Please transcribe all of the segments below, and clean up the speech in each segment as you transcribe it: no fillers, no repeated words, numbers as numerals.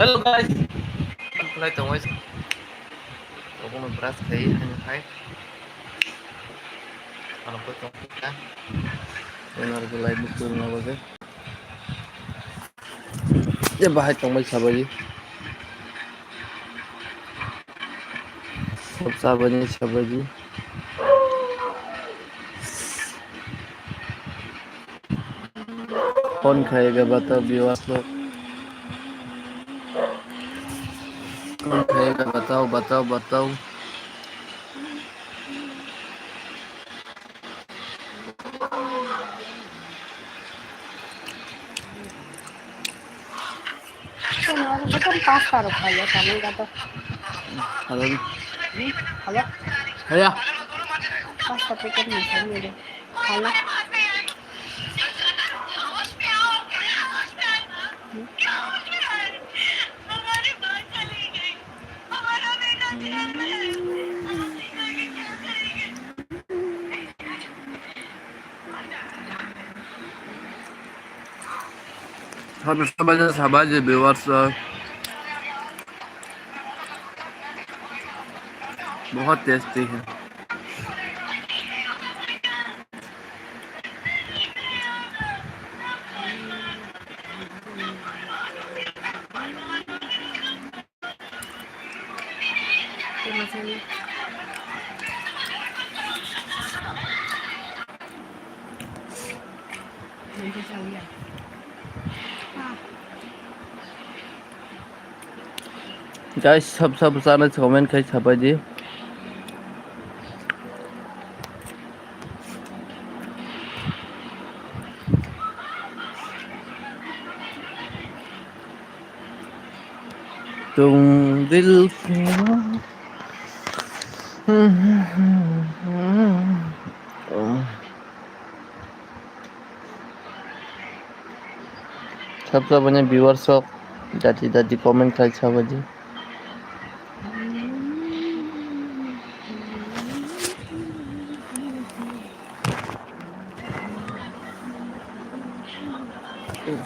Hello guys, play tong guys. Ako mag brush kay ano kay. Ano po tong ka? Ano ko live mo na ba? Ya bahay tong may sabay. सब Sabne sabay. कौन खाएगा बताओ viewers लोग कौन खाएगा बताओ बताओ बताओ Bukan pasta ro kaya kami kata. Hello Halo, भैया pasta pakai misalnya deh. Halo. सब समझ व्यूअर्स बहुत टेस्टी है Misalnya. Nanti saya lihat. Guys सब सारा कमेंट खाई छापा जी तुम दिल सब बने व्यूअर्स जाती जाती कमेंट खाई छापा जी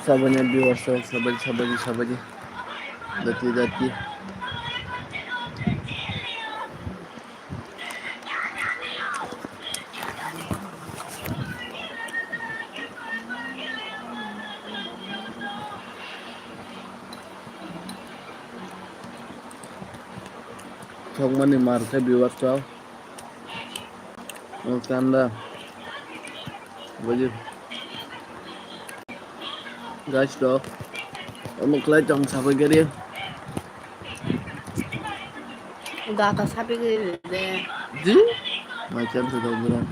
सब बने व्यूअर्स सब जाती जाती सब मनी मारते viewers Uganda với guys đó một lấy chồng sao với cái đi Udah atas sapi gitu deh. gì macam tu dah bulan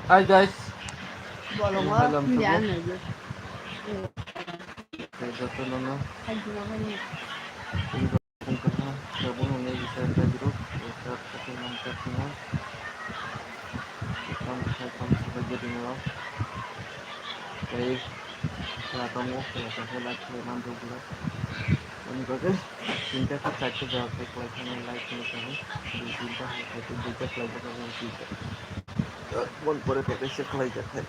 Hi guys Bolong ini lah, dalam jangan tubuh aja. kayak satu nono Aja namanya. pungkahan gabung ini bisa kita grup besar satu mantap semua kita sebagai dino kayak kamu kalau lagi mandu bulan ini bagus cinta ke satu jawab kelihatan like ini kamu di cinta itu juga pelajaran yang bisa buat pada pakai sekolah jahat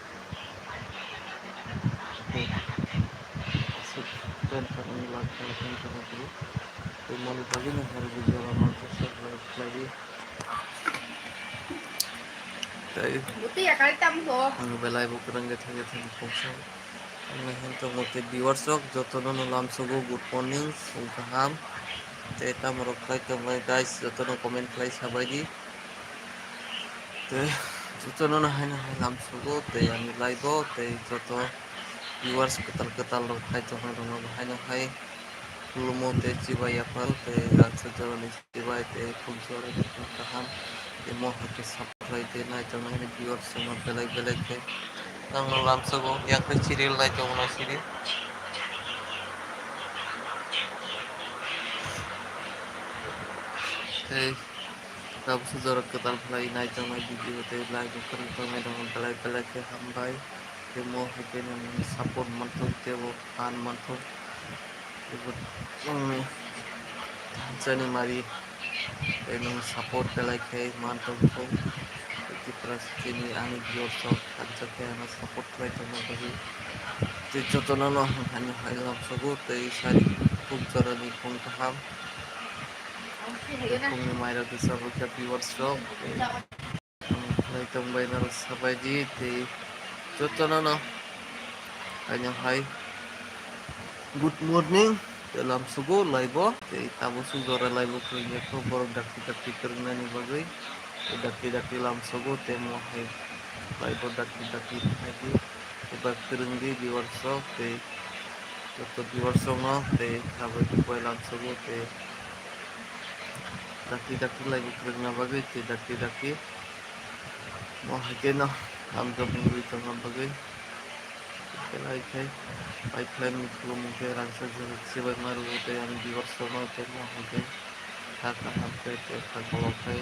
dan kami lakukan sama dulu malu lagi nih hari berjalan Manchester lagi dari Butuh ya kali tamu. ang belai buku rangga thangga thang poksa ang hento mote viewers ok joto no lam sogo good morning sungkaham teta morok klai to my guys joto no comment klai sabaji te joto no haina lam sogo te ami live te joto viewers ketal rok klai to no haina hai lumo te cibai apal te raksa jalan cibai te kumsore te kaham te moha ke supply te nai to nai viewers sama belai te nang lam sogo yang ke ciril nai to na ciril te kab sujor ketal play nai to nai video te live kering to nai dong belai ke hambai temo hake nang support mantok tebo fan mantok tebo nangni jani mari nang support belai kai mantok ko iti pras kini ani viewers ok kanca ke ana support lai temo bagi te jotono no hanya hailam sogo te sari puk jarani pung kaham te pung ni maira bisa bagi viewers ok te lai tembay na sabay di te jotono no hanya hai good morning dalam sugo laibo te tabo sugora laibo kunya ko borok dakti dakti kerna ni bagai te dakti dakti lam sugo te mo hai laibo dakti dakti lagi te bak kerengdi di workshop te di workshop no te tabo di koi lam sugo te dakti dakti laibo kerna bagai te dakti dakti mo hai kena am jabung ri tanga bagai te lai kai pipeline mikro mungkin rangsa jenis sebagai maru te yang di workshop no te mo hai kai kakak hampir te kakolokai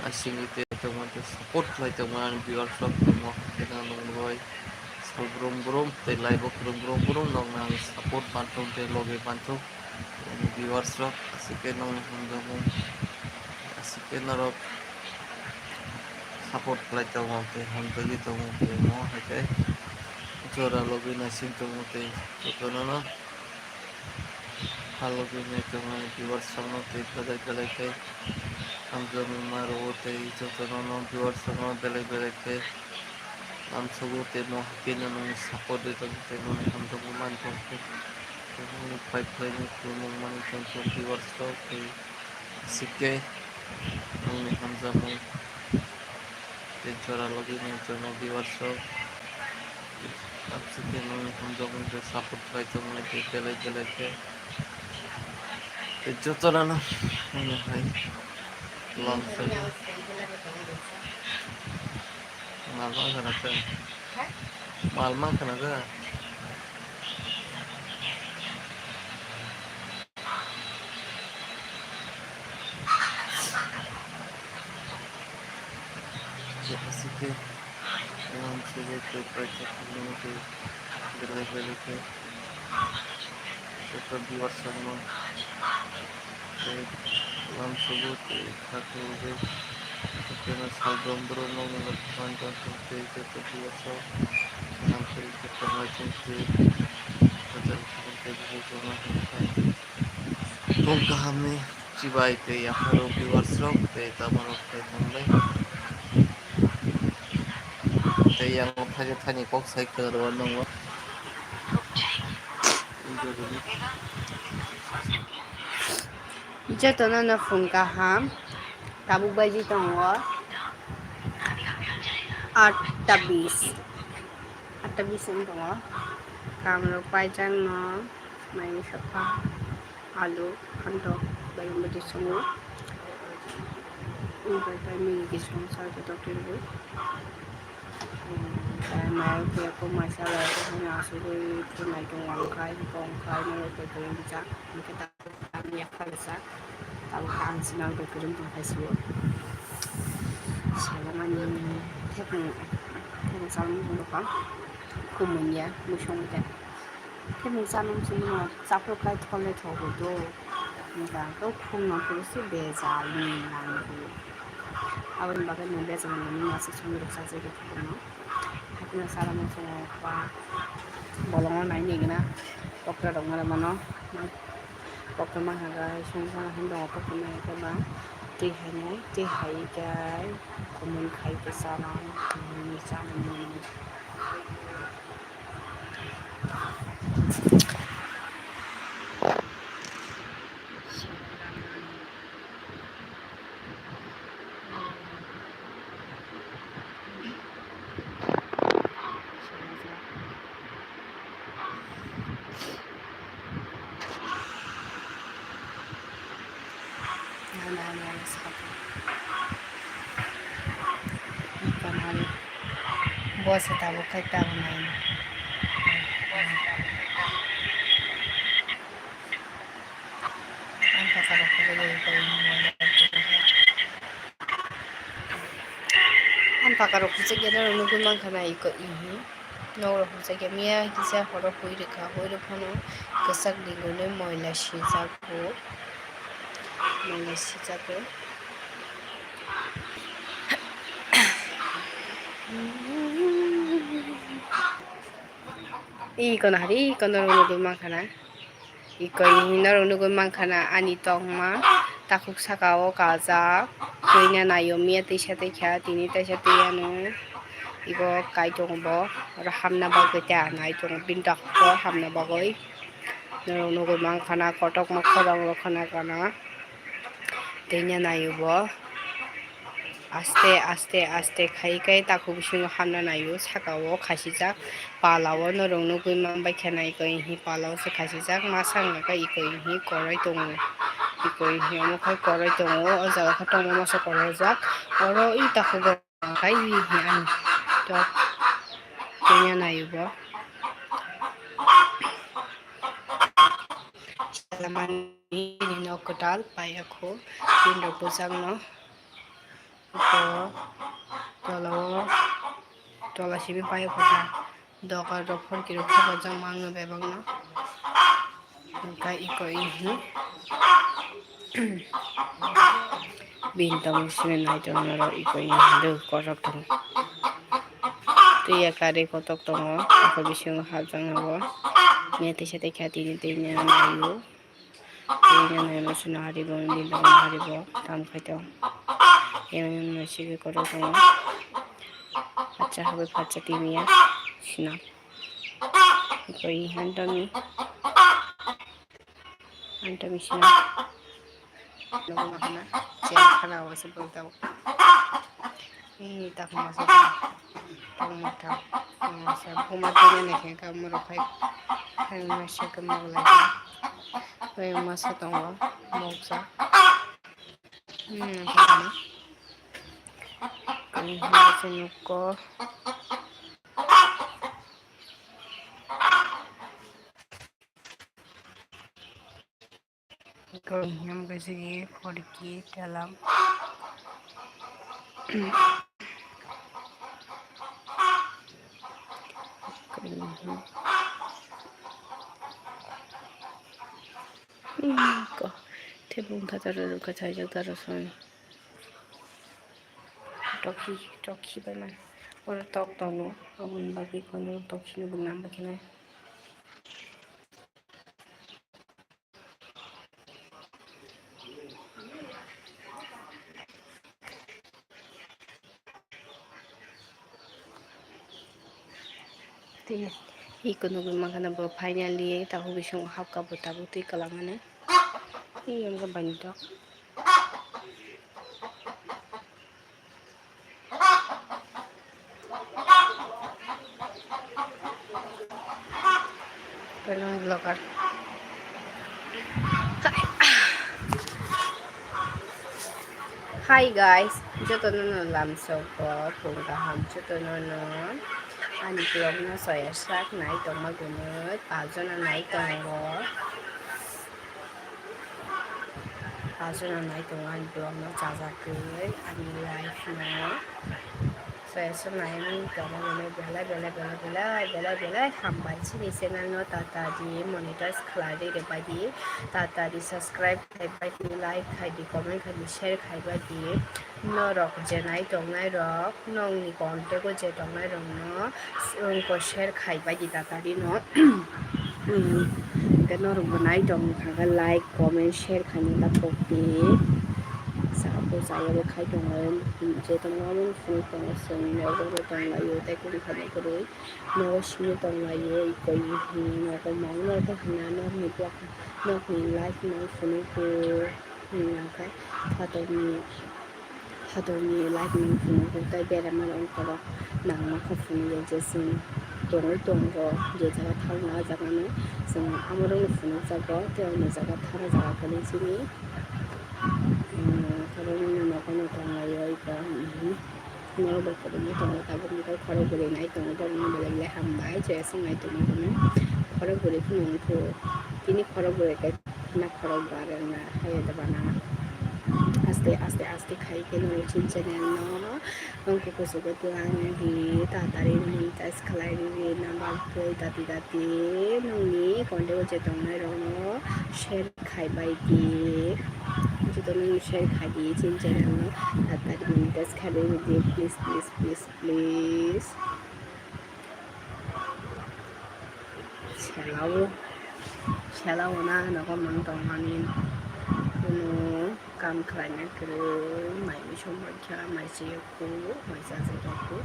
asing itu teman te support lai teman di workshop te mo kena nongroi brum brum te lai bo brum brum nong nang support bantung te loge bantung di workshop asik ke nong hanggamu asik ke narok support lai teman te hanggagi teman te mo hai kai jora loge nasing teman te jotono halo gini teman di workshop no te belai kai Hamzami maro te jotono no viewers no belai ke am sugu te mo hakina no support de te no hamzo man to te no pipeline ko mo man to viewers to te sikke no hamza mo te chora logi no to no viewers to ab sikke no hamzo mo te support kai to mo te belai ke te jotono no hai long sugu malma kana ta malma kana ta así que subo te paita no te belai ke te viewers no te lam subu te khatu de te na salbam bro no no panta te viewers so nam te mai te kadar te buku no hai kung kahami cibai te ya haro viewers so te tamaro te tambai te yang thaje thani kok sai kadar no Jotono no phone kaham. Tabuk baji tongwa. 8:20. 8:20 tongwa. Kamlo paijang no. Mai sapa. Alu kanto bayam baji sungu. Ubai pai mi gisung sa to kirbu. Mai kia ko masalah ko hanya asuri tunai tong kai kong kai no ko ko bisa kita kami falsa tahu kan sinal ko kirim tong Facebook salaman thep salmu ko ka kumunya musong te thep salmu sunu sapro kai thole thogo do nga to khung no ko si beza ni nan ko awan bagan no beza ni masih sunu rasa se ko no hapna salamu sunu pa bolongan naik ni kena dokter dong mana mana dokter mah agak sungguh hendak apa pun yang kena tihai kai komun kai ke sana ni sana ni nah seperti ikan hari bos tahu kai tahu main angka kalau kerja kau ini angka kalau kerja kita nunggu mang kena ikut ini noro hujage miya kisa horo huirika huirifano kesak dingone moila sijago moila sijago kono hari kono nugo mangkana noro nugo mangkana ani tongma takuk sakao kajak tuina nayo miya tisa tekha tini tisa tiyano iko kai tongbo aro hamna bagoi ta nai tong bindak ko hamna bagoi noro nugo mangkana kotok ma khorang rokhana kana tuina nayo bo aste aste aste khai kai taku bisingo hamna nayo sakao khasijak palao norong nugui mambai khenai ko hi palao se khasijak masang ka iko hi korai tongo iko hi omokhai korai tongo o jaga kha tongo masa korai jak oro i taku go kai hi ani to tunya nayo bo salamani ni kotal payakho tindo pusang no iko tolao tola sibi payakho ta doka rokon kiro khaba jang mangno bebang no kai iko hi bintang simen nai tong noro iko do korok tong tuya kare kotok tongo ako bisingo habjang abo mete sate khati ni tenya nayo masuna haribo bintang haribo tam khaitong yang masih korok tongo acha habe pacha timia sina iko hantami sina logo makana chen khana wase boltao tak masa tong mata masa bumatunya nek kamu rokai kan masih kemal lagi kayak masa tong moksa kan senyuko kan yang kesini koriki dalam ko tebung kataru kataja tarason toki banan or tok tono amun bagi kono toki no bunam bakina Tiya ikono gumagana bo finally tahu bisong hapka botabu ti kalamane iyam ga banito pelong vlogger Hi guys, joto no lamso ko punta ham joto no ani vlog no saya sak nai tong magunut pajona nai tongo pajona nai tong ani vlog no jajakoi ani live no saya senai ni tong magunut bela hambai sini channel no tata di monetize khlai de badi tata di subscribe khai badi like khai di comment khai di share khai badi no rok je nai tong nai rok nong ni content ko je tong nai rok no ko share khai badi tata di no cái nó rong nai tong kha like comment share khai ni ta pokti sapo saya bo khai tong nai je tong ngai phone tong sen no ro tong nai yo tai ko khai ko roi no shi tong nai yo ko hi no ko mong no ko na no ni block no ni like no phone ko ni kai hato ni like ni phone ko tai be ra ma on ko nang ma ko phone ye je sin tong go je jaga thau na jaga no sen amaro phone jaga te on jaga thara jaga ko ni sini kalau ni no ko no tong nai yo ko nó bật cái máy tông ta cũng có khó được cái này tông tông nó lại lại hầm bãi cho xong này tông nó khó được cái cái nó thôi ini khó được cái nó khó được cái là hay là bạn à আস্তে আস্তে খাই কেন চিনচেনেন নংखौ गोसोखौ आंनि तातारि monetize खालायरि नाम्बारखौ दाति दाति नोंनि कन्टेक्टआव जे दंनाय दङ शेर खायबायदि जुदि नों शेर खायदि चिनचेनेल तातारि मनिटाइज खालायरि प्लिज प्लिज प्लिज प्लिज सेलावना नगो मन दंमानि कुनु काम खालायनायखौ माइनि समयखा माइजिखौ माइजाजोखौ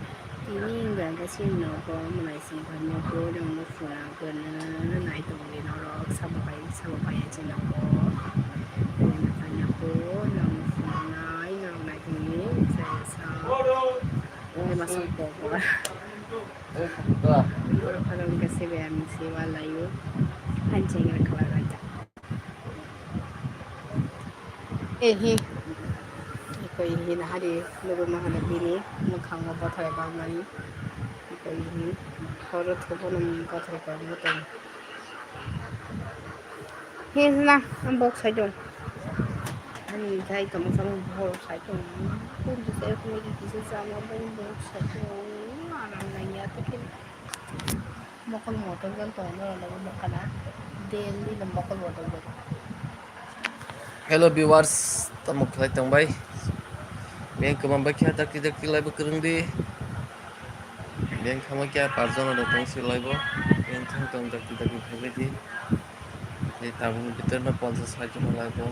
तिनि इंगांगासि नगो माइजिखौ नोंनो फुनागोनो नायदोंनि नरक साबाबाय जिनगो नायनायखौ नों फुनाय नों नायदोंनि जायसा masang popor kalau kasi bayam si walayu anjing yang keluar aja iko ihi na hari lugu mahana bini mukhang mo bothai bangani iko ihi khoro thobo nam bothai bangani to hi na am bok sai dong ani dai to masang bok sai dong pun di sai ko ni kisi sama bok sai dong aram na ya to kin mokol motor gan to no la mokana daily na mokol motor gan Hello viewers, tamu khlai tangbai. Beng kemam bakya dakti dakti live kerengdi. Beng kama kya parjana da tangsi live. Beng thang tang dakti dakti phebedi. Je tabung bitar na 50 60 live.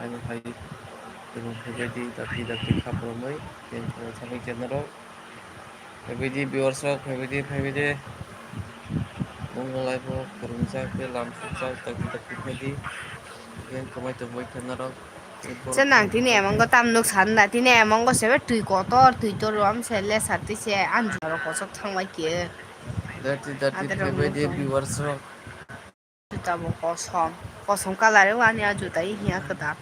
Ani hai kereng phebedi dakti dakti khapramai. Beng kama sabai channel. Phebedi viewers rok phebedi. Mong live kereng jak ke lam jak dakti dakti phebedi. Beng kama tangbai channel rok. Senang tini emang ko tam nuk sanda tini emang ko sebe tui kotor tui to rom sele sati se anjaro kosok thangwai kie Dati ada rong nuk phebedi dong viewers rok. juta mo kosong kalare wani a juta I hiya kata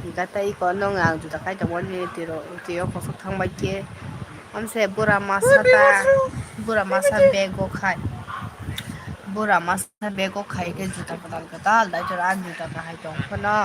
hika tai ko nong ang juta kai to wani tiro kosok thangwai kie am se bura masa bego khai bura masa bego khai ke juta kadal dai jora an juta ka hai tong kono